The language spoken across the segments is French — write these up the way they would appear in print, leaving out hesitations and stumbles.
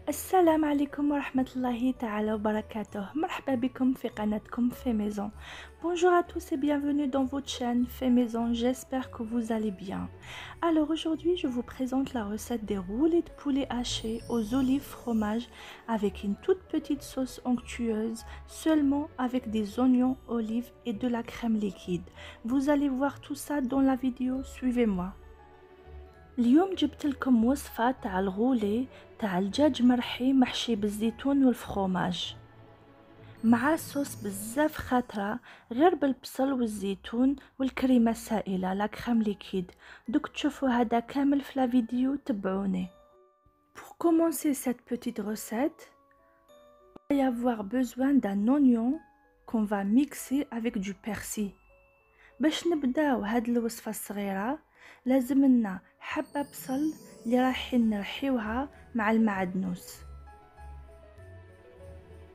السلام عليكم ورحمة الله تعالى وبركاته. مرحبا بكم في قناتكم Fait Maison. Bonjour à tous et bienvenue dans votre chaîne Fait Maison. J'espère que vous allez bien. Alors aujourd'hui, je vous présente la recette des roulés de poulet hachés aux olives fromage avec une toute petite sauce onctueuse, seulement avec des oignons, olives et de la crème liquide. Vous allez voir tout ça dans la vidéo, suivez-moi. اليوم جبت لكم وصفة تاع الغولي تاع الدجاج مرحي محشي بالزيتون والفخوماج مع صوص بزاف خاطرة غير بالبصل والزيتون والكريمة السائلة لا كريم ليكيد. دوك تشوفوا هذا كامل في لا فيديو، تبعوني. Pour commencer cette petite recette, il va y avoir besoin d'un oignon qu'on va mixer avec du persil. باش نبداو هاد الوصفة الصغيرة لازم لنا حبة بصل اللي رايحين نرحيوها مع المعدنوس.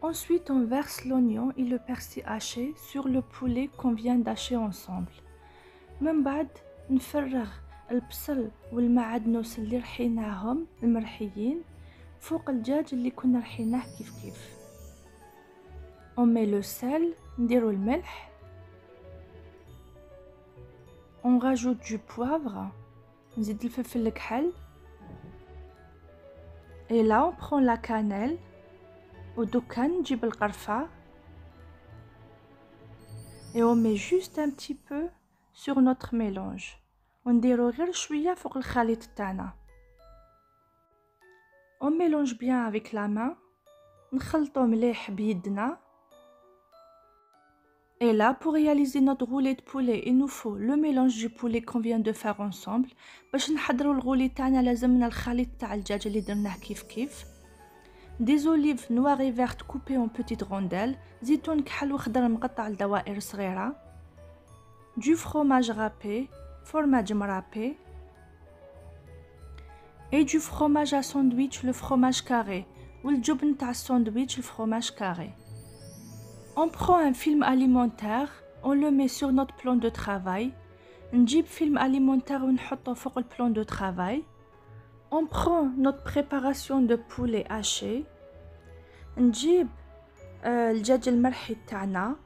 Ensuite on verse l'oignon et le persil haché sur le poulet qu'on vient d'hacher ensemble. من بعد نفرغ البصل والمعدنوس اللي رحيناهم المرحيين فوق الدجاج اللي كنا رحيناه كيف. On met le sel، نديرو الملح. On rajoute du poivre, نزيد الفلفل الكحل. Et là on prend la cannelle. ودوكا نجيب القرفة. Et on met juste un petit peu sur notre mélange. ونديرو غير شوية فوق الخليط تاعنا. On mélange bien avec la main. نخلطو مليح بيدنا. Et là, pour réaliser notre roulé de poulet, il nous faut le mélange du poulet qu'on vient de faire ensemble. باش نحضروا الغولي تاعنا لازمنا الخليط تاع الدجاج اللي درناه كيف. Des olives noires et vertes coupées en petites rondelles. زيتون كحل وخضر مقطع لدوائر صغيرة. Du fromage râpé, fromage râpé. Et du fromage à sandwich, le fromage carré. والجبن تاع الساندويتش le fromage carré. On prend un film alimentaire, on le met sur notre plan de travail. نجيب film alimentaire ونحطه فوق le plan de travail. On prend notre préparation de poulet haché. نجيب الدجاج المرحي تاعنا.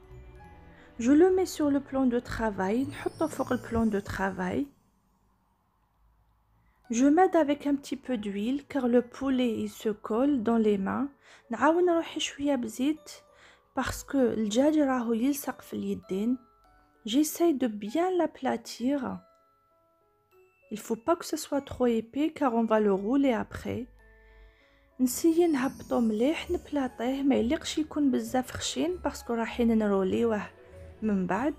Je le mets sur le plan de travail. نحطه فوق le plan de travail. Je m'aide avec un petit peu d'huile car le poulet il se colle dans les mains. نعاون روحي شوية بزيت parce que الدجاج راهو يلصق في اليدين. J'essaye de bien l'aplatir. Il faut pas que ce soit trop épais car on va le rouler après. نسيي نهبطو مليح نبلاطيه ما يليقش يكون بزاف خشين باسكو رايحين نروليوه من بعد.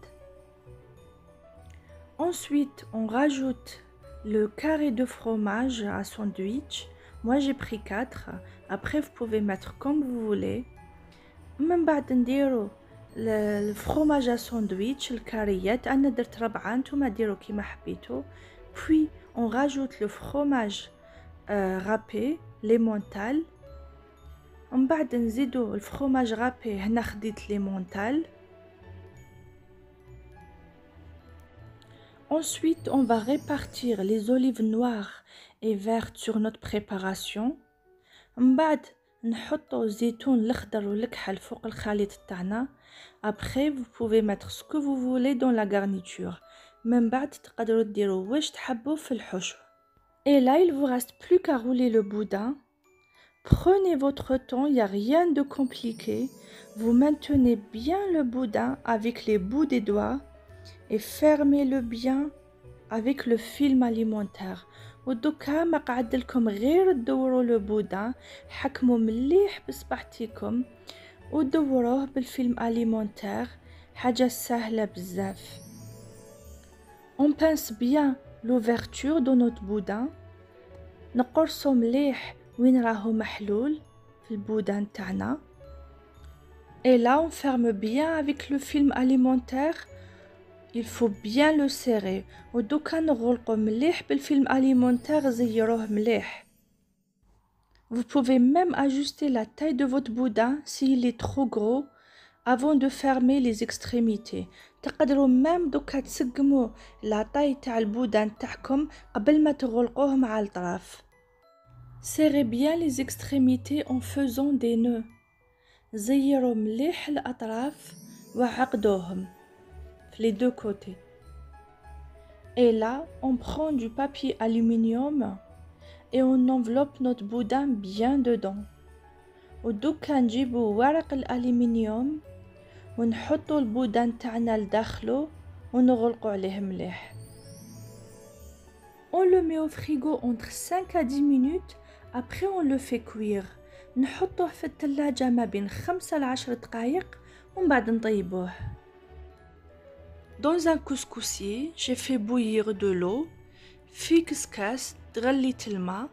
Ensuite on rajoute le carré de fromage à sandwich. Moi j'ai pris 4. Après vous pouvez mettre comme vous voulez. من بعد نديرو الفرomage à sandwich الكاريات. انا درت 4 نتوما ديروا كيما حبيتو. Puis on rajoute le fromage râpé l'emmental. من بعد نزيدو الفرomage râpé. هنا خديت l'emmental. Ensuite on va répartir les olives noires et vertes sur notre préparation. من بعد نحطو الزيتون الخضر والكحل فوق الخليط تاعنا. Après vous pouvez mettre ce que vous voulez dans la garniture. من بعد تقدروا ديروا واش تحبوا في الحشو. Et là il vous reste plus qu'à rouler le boudin. Prenez votre temps, il n'y a rien de compliqué. Vous maintenez bien le boudin avec les bouts des doigts et fermez-le bien avec le film alimentaire. ودوكا ما قعدلكم غير تدوروا لو بودان. حكموا مليح بصبعتيكم ودوروه بالفيلم اليمونتير. حاجه سهله بزاف. On pince bien l'ouverture de notre boudin. نقرصو مليح وين راهو محلول في البودان تاعنا. Et là on ferme bien avec le film alimentaire. Il faut bien le serrer. ودوكا نغلقو مليح بالفيلم alimentaire. زيروه مليح. Vous pouvez même ajuster la taille de votre boudin s'il est trop gros avant de fermer les extrémités. تقدروا même دوكا تسقموا لا طاي تاع البودان تاعكم قبل ما تغلقوه مع الطرف. Serrez bien les extrémités en faisant des nœuds. زيروا مليح الأطراف وعقدوهم les deux côtés. Et là, on prend du papier aluminium et on enveloppe notre boudin bien dedans. ودوكا نجيبو ورق الألمنيوم ونحطو البودان تاعنا لداخلو ونغلقو عليه مليح. On le met au frigo entre 5 à 10 minutes, après on le fait cuire. نحطوه في الثلاجة ما بين 5 ل 10 دقايق ومن بعد نطيبوه. Dans un couscoussier, j'ai fait bouillir de l'eau. في كسكاس تغليت الماء.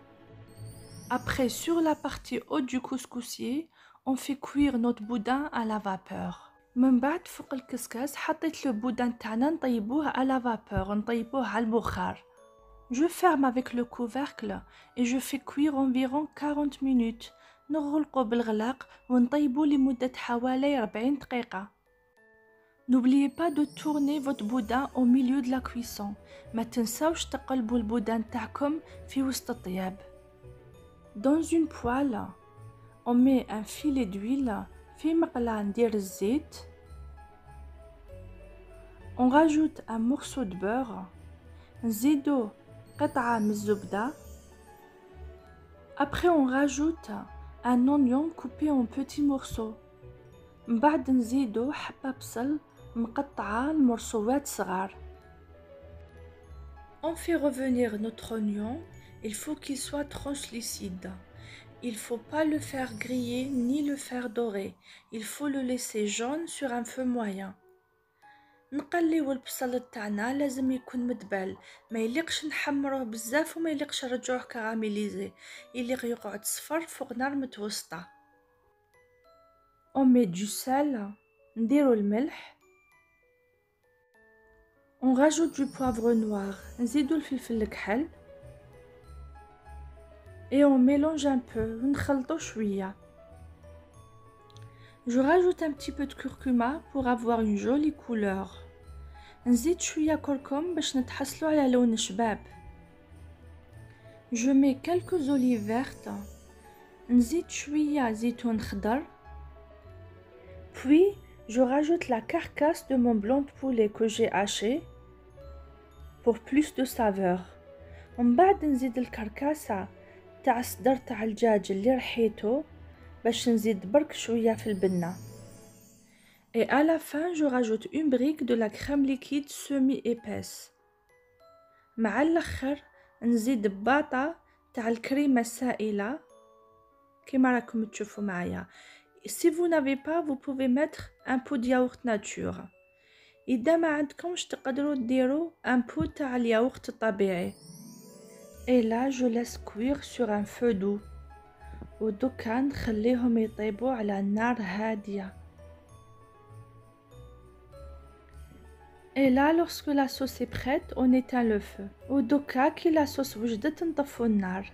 Après, sur la partie haute du couscoussier, on fait cuire notre boudin à la vapeur. من بعد فوق الكسكاس حطيت البودان تاعنا نطيبوه à la vapeur, نطيبوه على البخار. Je ferme avec le couvercle et je fais cuire environ 40 minutes. نغلقو بالغلاق ونطيبو لمدة حوالي 40 دقيقة. N'oubliez pas de tourner votre boudin au milieu de la cuisson. ما تنساوش تقلبوا البودان تاعكم في وسط الطياب. Dans une poêle, on met un filet d'huile. في مقلاة ندير الزيت. On rajoute un morceau de beurre. نزيدو قطعة من الزبدة. Après on rajoute un oignon coupé en petits morceaux. من بعد نزيدو حبة بصل مقطعة لمرصوات صغار. On fait revenir notre oignon. Il faut qu'il soit translucide. Il faut pas le faire griller ni le faire dorer. Il faut le laisser jaune sur un feu moyen. نقليو البصل تاعنا لازم يكون مدبل، ما يليقش نحمروه بزاف وما يليقش نرجعوه كراميليزي، يليق يقعد صفر فوق نار متوسطة. On met du sel. نديرو الملح. On rajoute du poivre noir. نزيدو الفلفل الكحل. Et on mélange un peu. ونخلطو شوية. Je rajoute un petit peu de curcuma pour avoir une jolie couleur. نزيد شوية كركم باش نتحصلو على لون شباب. Je mets quelques olives vertes. نزيد شوية زيتون خضر. Puis, je rajoute la carcasse de mon blanc de poulet que j'ai haché pour plus de saveur. ومن بعد نزيد الكركاسة تاع الصدر تاع الدجاج اللي رحيته باش نزيد برك شوية في البنة. Et à la fin, je rajoute une brique de la crème liquide semi-épaisse. مع الاخر نزيد باطة تاع الكريمة السائلة كيما راكم تشوفوا معايا. Si vous n'avez pas, vous pouvez mettre un pot de yaourt nature. إذا ما عندكمش تقدروا ديروا un pot تاع الياغورت الطبيعي. Et là, je laisse cuire sur un feu doux. ودوكا نخليهم يطيبوا على نار هادية. Et là, lorsque la sauce est prête, on éteint le feu. ودوكا كي la sauce وجدت نطفوا النار.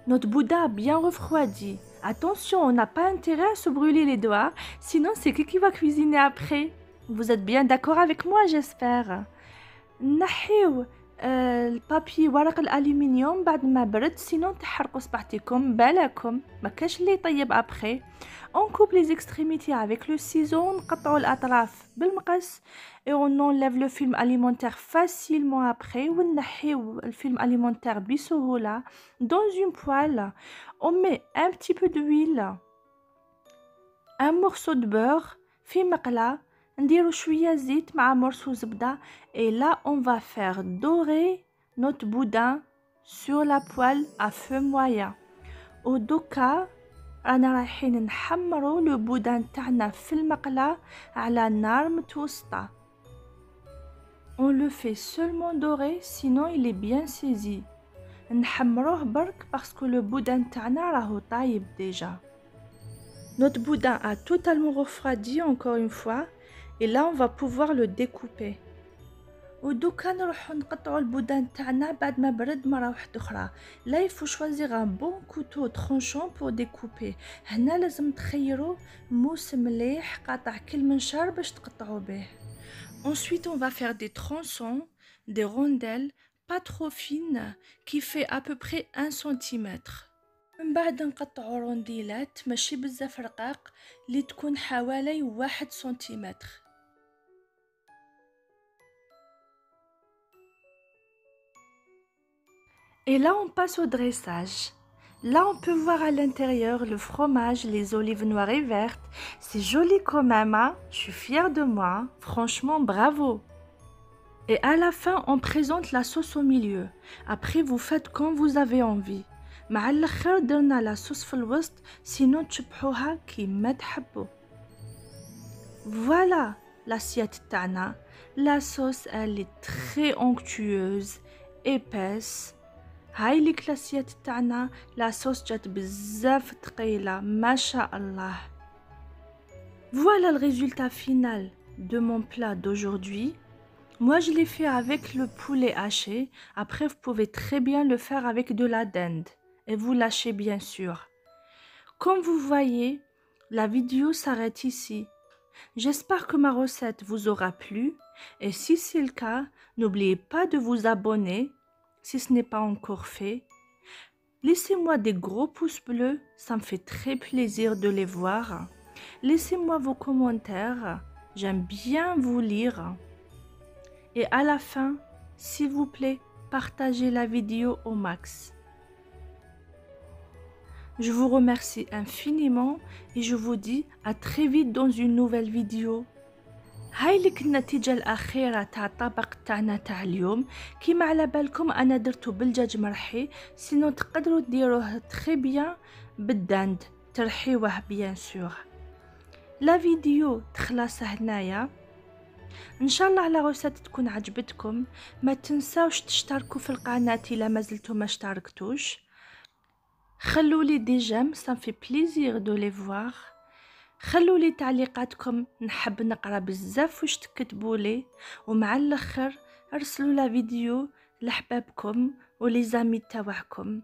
Notre boudin a bien refroidi. Attention, on n'a pas intérêt à se brûler les doigts, sinon c'est qui va cuisiner après. Vous êtes bien d'accord avec moi, j'espère. نحيو البابي ورق الألمنيوم بعد ما برد، sinon تحرقوا صباحتكم بالكم ما كاش اللي يطيب après. On coupe les extrémités avec le ciseau. نقطعوا الأطراف بالمقص et on enlève le film alimentaire facilement après. ونحيو الفيلم alimentaire بسهولة. Dans une poêle, on met un petit peu d'huile, un morceau de beurre في مقلاة، نديرو شوية زيت مع مرسو زبدة. Et là, on va faire dorer notre boudin sur la poêle à feu moyen. ودوكا رانا رايحين نحمرو لو بودان تاعنا في المقلاة على نار متوسطة. On le fait seulement dorer, sinon il est bien saisi. نحمروه برك parce que le boudin تاعنا راهو طايب déjà. Notre boudin a totalement refroidi encore une fois et là on va pouvoir le découper. ودوكا نروحو نقطعو البودان تاعنا بعد ما برد مرة واحدة أخرى. Là il faut choisir un bon couteau tranchant pour découper. هنا لازم تخيروا موس مليح قاطع كل منشار باش تقطعو به. Ensuite on va faire des tronçons, des rondelles pas trop fine qui fait à peu près 1 centimètre. من بعد نقطعو رونديلات ماشي بزاف رقاق اللي تكون حوالي 1 سنتيمتر. Et là on passe au dressage. Là on peut voir à l'intérieur le fromage, les olives noires et vertes. C'est joli quand même, hein? Je suis fière de moi, hein? Franchement bravo. Et à la fin on présente la sauce au milieu. Après vous faites comme vous avez envie. مع الاخر درنا لا صوص في الوسط سينو تشبحوها كيما تحبوا. Voilà l'assiette تاعنا. La sauce elle est très onctueuse, épaisse. هاي ليك l'assiette تاعنا. La sauce جات بزاف ثقيلة ما شاء الله. Voilà le résultat final de mon plat d'aujourd'hui. Moi je l'ai fait avec le poulet haché. Après vous pouvez très bien le faire avec de la dinde. Et vous lâchez bien sûr. Comme vous voyez, la vidéo s'arrête ici. J'espère que ma recette vous aura plu et si c'est le cas, n'oubliez pas de vous abonner si ce n'est pas encore fait. Laissez-moi des gros pouces bleus, ça me fait très plaisir de les voir. Laissez-moi vos commentaires, j'aime bien vous lire. Et à la fin, s'il vous plaît, partagez la vidéo au max. Je vous remercie infiniment et je vous dis à très vite dans une nouvelle vidéo. هاي لك النتيجة الأخيرة تاع الطبق تاعنا تاع اليوم. كيما على بالكم أنا درتو بالدجاج مرحي، سينو تقدروا ديروه تري بيان بالدند ترحيوه بيان سور. لا فيديو تخلص هنايا. ان شاء الله على غوسات تكون عجبتكم. ما تنساوش تشتركوا في القناة إلا ما زلتوا ما اشتركتوش. خلولي دي جيم ça me fait plaisir de les voir. خلولي تعليقاتكم نحب نقرا بزاف واش تكتبولي. ومع الاخر ارسلوا لا فيديو لحبابكم ولي زامي تاعكم.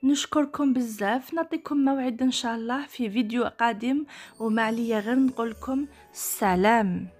نشكركم بزاف. نعطيكم موعد ان شاء الله في فيديو قادم وما عليا غير نقولكم سلام.